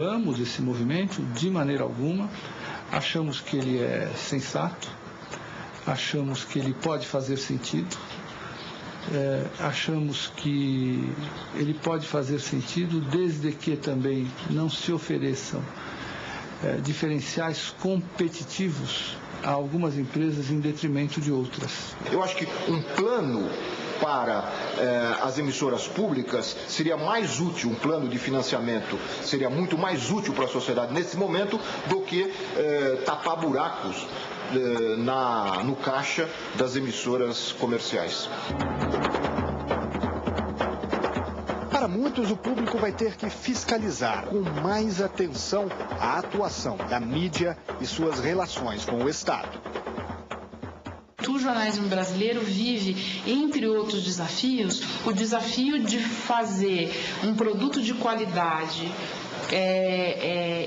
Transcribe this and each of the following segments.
Apoiamos esse movimento de maneira alguma, achamos que ele é sensato, achamos que ele pode fazer sentido, achamos que ele pode fazer sentido desde que também não se ofereçam diferenciais competitivos a algumas empresas em detrimento de outras. Eu acho que um plano para as emissoras públicas seria mais útil, um plano de financiamento seria muito mais útil para a sociedade nesse momento do que tapar buracos no caixa das emissoras comerciais. Para muitos, o público vai ter que fiscalizar com mais atenção a atuação da mídia e suas relações com o Estado. O jornalismo brasileiro vive, entre outros desafios, o desafio de fazer um produto de qualidade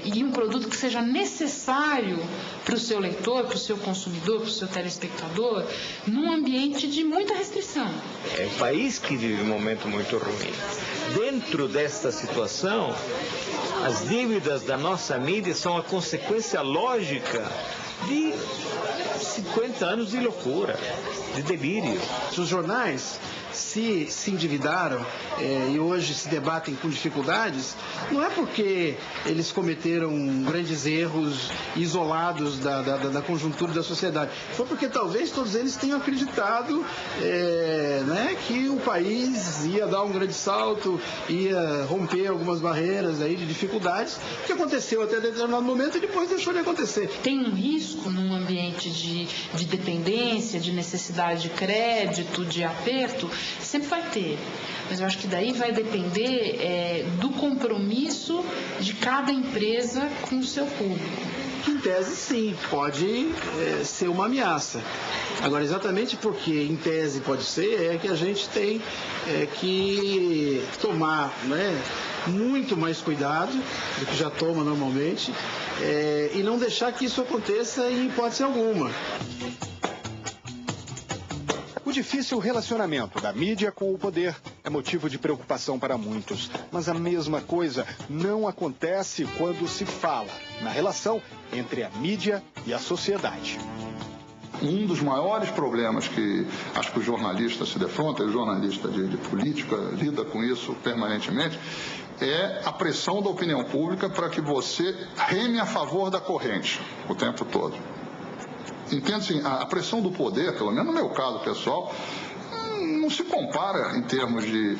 e um produto que seja necessário para o seu leitor, para o seu consumidor, para o seu telespectador, num ambiente de muita restrição. É um país que vive um momento muito ruim. Dentro desta situação, as dívidas da nossa mídia são a consequência lógica de 50 anos de loucura, de delírio. Os jornais se endividaram e hoje se debatem com dificuldades, não é porque eles cometeram grandes erros isolados da conjuntura da sociedade. Foi porque talvez todos eles tenham acreditado que o país ia dar um grande salto, ia romper algumas barreiras aí de dificuldades, que aconteceu até determinado momento e depois deixou de acontecer. Tem um risco num ambiente de dependência, de necessidade de crédito, de aperto, sempre vai ter, mas eu acho que daí vai depender do compromisso de cada empresa com o seu público. Em tese, sim, pode ser uma ameaça. Agora, exatamente porque em tese pode ser, é que a gente tem que tomar muito mais cuidado do que já toma normalmente e não deixar que isso aconteça em hipótese alguma. O difícil relacionamento da mídia com o poder é motivo de preocupação para muitos. Mas a mesma coisa não acontece quando se fala na relação entre a mídia e a sociedade. Um dos maiores problemas que acho que o jornalista se defronta, o jornalista de política lida com isso permanentemente, é a pressão da opinião pública para que você reme a favor da corrente o tempo todo. Entende assim, a pressão do poder, pelo menos no meu caso pessoal, não se compara em termos de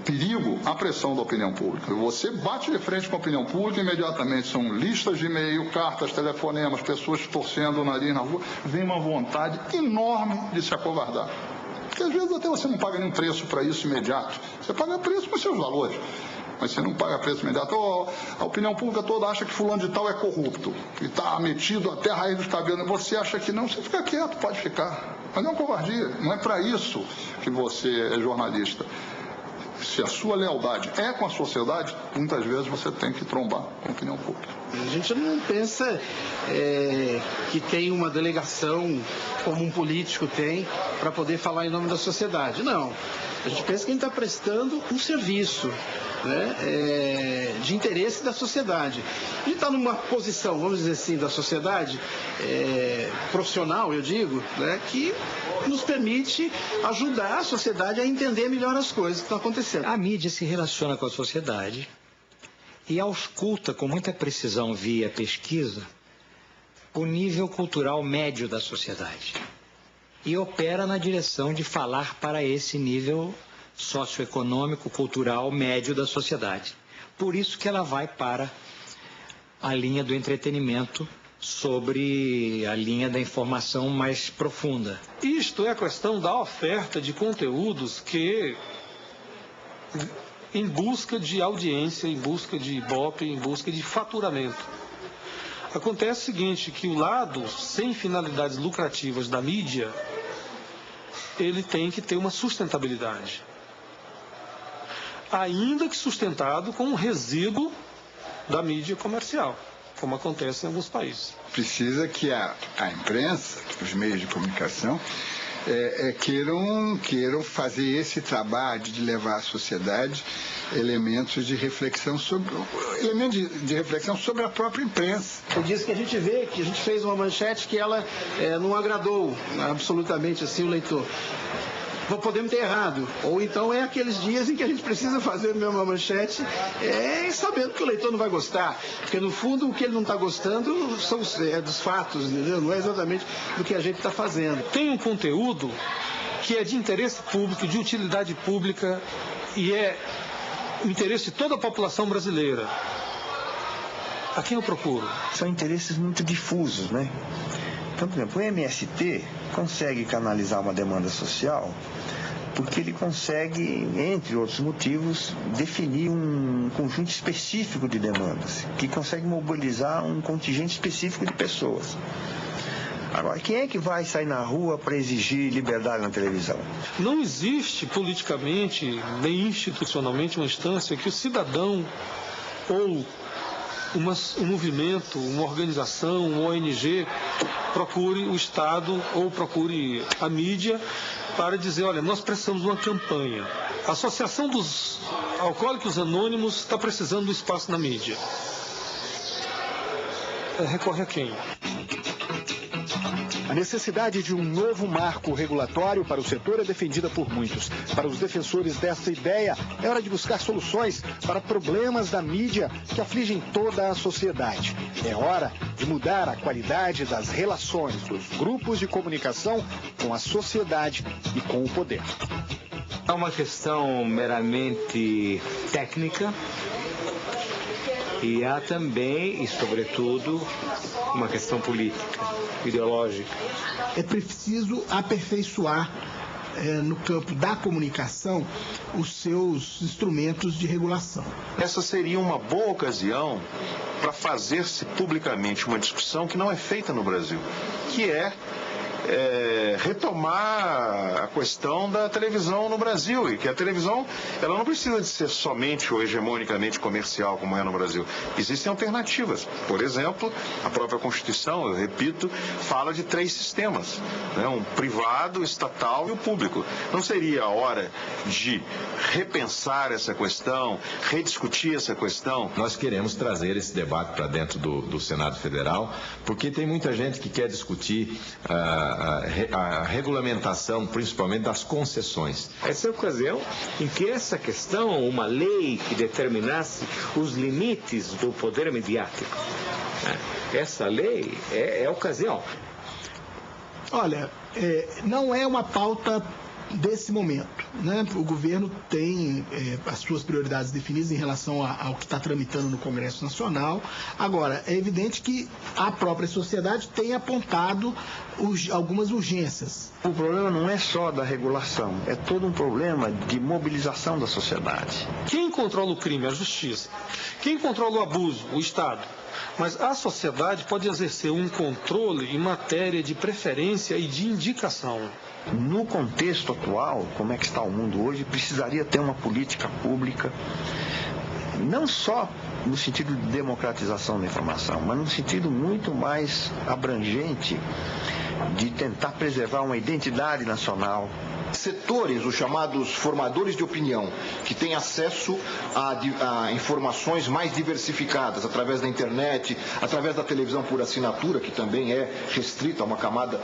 perigo à pressão da opinião pública. Você bate de frente com a opinião pública, imediatamente são listas de e-mail, cartas, telefonemas, pessoas torcendo o nariz na rua, vem uma vontade enorme de se acovardar. Porque às vezes até você não paga nenhum preço para isso imediato, você paga preço com seus valores. Mas você não paga preço imediato. A opinião pública toda acha que fulano de tal é corrupto, que está metido até a raiz dos cabelos. Você acha que não, você fica quieto, pode ficar. Mas não é uma covardia, não é para isso que você é jornalista. Se a sua lealdade é com a sociedade, muitas vezes você tem que trombar com a opinião pública. A gente não pensa que tem uma delegação como um político tem para poder falar em nome da sociedade. Não. A gente pensa que a gente está prestando um serviço de interesse da sociedade. A gente está numa posição, vamos dizer assim, da sociedade profissional, eu digo, que nos permite ajudar a sociedade a entender melhor as coisas que estão acontecendo. A mídia se relaciona com a sociedade e ausculta com muita precisão via pesquisa o nível cultural médio da sociedade e opera na direção de falar para esse nível socioeconômico, cultural, médio da sociedade. Por isso que ela vai para a linha do entretenimento sobre a linha da informação mais profunda. Isto é a questão da oferta de conteúdos que, em busca de audiência, em busca de ibope, em busca de faturamento. Acontece o seguinte, que o lado sem finalidades lucrativas da mídia, ele tem que ter uma sustentabilidade. Ainda que sustentado com um resíduo da mídia comercial, como acontece em alguns países. Precisa que a imprensa, os meios de comunicação, queiram fazer esse trabalho de levar à sociedade elementos de reflexão sobre a própria imprensa. Eu disse que a gente vê que a gente fez uma manchete que ela não agradou absolutamente assim o leitor. Podemos ter errado. Ou então é aqueles dias em que a gente precisa fazer mesmo uma manchete sabendo que o leitor não vai gostar. Porque, no fundo, o que ele não está gostando é dos fatos, entendeu? Não é exatamente do que a gente está fazendo. Tem um conteúdo que é de interesse público, de utilidade pública e é o interesse de toda a população brasileira. A quem eu procuro? São interesses muito difusos, né? Então, por exemplo, o MST consegue canalizar uma demanda social porque ele consegue, entre outros motivos, definir um conjunto específico de demandas, que consegue mobilizar um contingente específico de pessoas. Agora, quem é que vai sair na rua para exigir liberdade na televisão? Não existe politicamente, nem institucionalmente, uma instância que o cidadão ou um movimento, uma organização, uma ONG procure o Estado ou procure a mídia para dizer, olha, nós precisamos de uma campanha. A Associação dos Alcoólicos Anônimos está precisando do espaço na mídia. Recorre a quem? A necessidade de um novo marco regulatório para o setor é defendida por muitos. Para os defensores dessa ideia, é hora de buscar soluções para problemas da mídia que afligem toda a sociedade. É hora de mudar a qualidade das relações dos grupos de comunicação com a sociedade e com o poder. É uma questão meramente técnica e há também, e sobretudo, uma questão política, ideológica. É preciso aperfeiçoar no campo da comunicação os seus instrumentos de regulação. Essa seria uma boa ocasião para fazer-se publicamente uma discussão que não é feita no Brasil, que é retomar a questão da televisão no Brasil, e que a televisão ela não precisa de ser somente ou hegemonicamente comercial como é no Brasil. Existem alternativas. Por exemplo, a própria Constituição, eu repito, fala de 3 sistemas, né? Um privado, estatal e o público. Não seria a hora de repensar essa questão, rediscutir essa questão? Nós queremos trazer esse debate para dentro do Senado Federal, porque tem muita gente que quer discutir a regulamentação, principalmente das concessões. Essa é a ocasião em que essa questão, uma lei que determinasse os limites do poder mediático, essa lei é a ocasião. Olha, não é uma pauta desse momento, né? O governo tem as suas prioridades definidas em relação ao que está tramitando no Congresso Nacional. Agora, é evidente que a própria sociedade tem apontado algumas urgências. O problema não é só da regulação, é todo um problema de mobilização da sociedade. Quem controla o crime? A justiça. Quem controla o abuso? O Estado. Mas a sociedade pode exercer um controle em matéria de preferência e de indicação. No contexto atual, como é que está o mundo hoje, precisaria ter uma política pública, não só no sentido de democratização da informação, mas no sentido muito mais abrangente de tentar preservar uma identidade nacional. Setores, os chamados formadores de opinião, que têm acesso a informações mais diversificadas através da internet, através da televisão por assinatura, que também é restrita a uma camada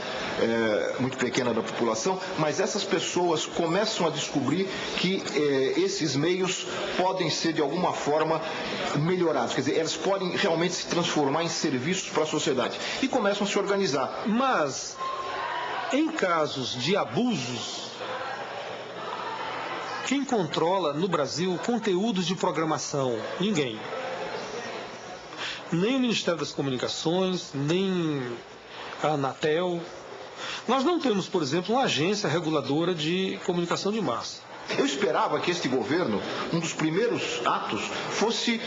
muito pequena da população, mas essas pessoas começam a descobrir que esses meios podem ser de alguma forma melhorados, quer dizer, eles podem realmente se transformar em serviços para a sociedade e começam a se organizar. Mas, em casos de abusos, quem controla no Brasil conteúdos de programação? Ninguém. Nem o Ministério das Comunicações, nem a Anatel. Nós não temos, por exemplo, uma agência reguladora de comunicação de massa. Eu esperava que este governo, um dos primeiros atos, fosse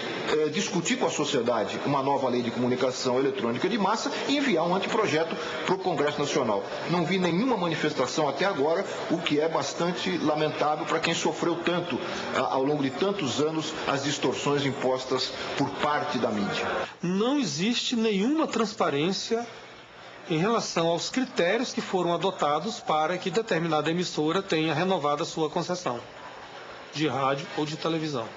discutir com a sociedade uma nova lei de comunicação eletrônica de massa e enviar um anteprojeto para o Congresso Nacional. Não vi nenhuma manifestação até agora, o que é bastante lamentável para quem sofreu tanto, ao longo de tantos anos, as distorções impostas por parte da mídia. Não existe nenhuma transparência em relação aos critérios que foram adotados para que determinada emissora tenha renovado a sua concessão de rádio ou de televisão.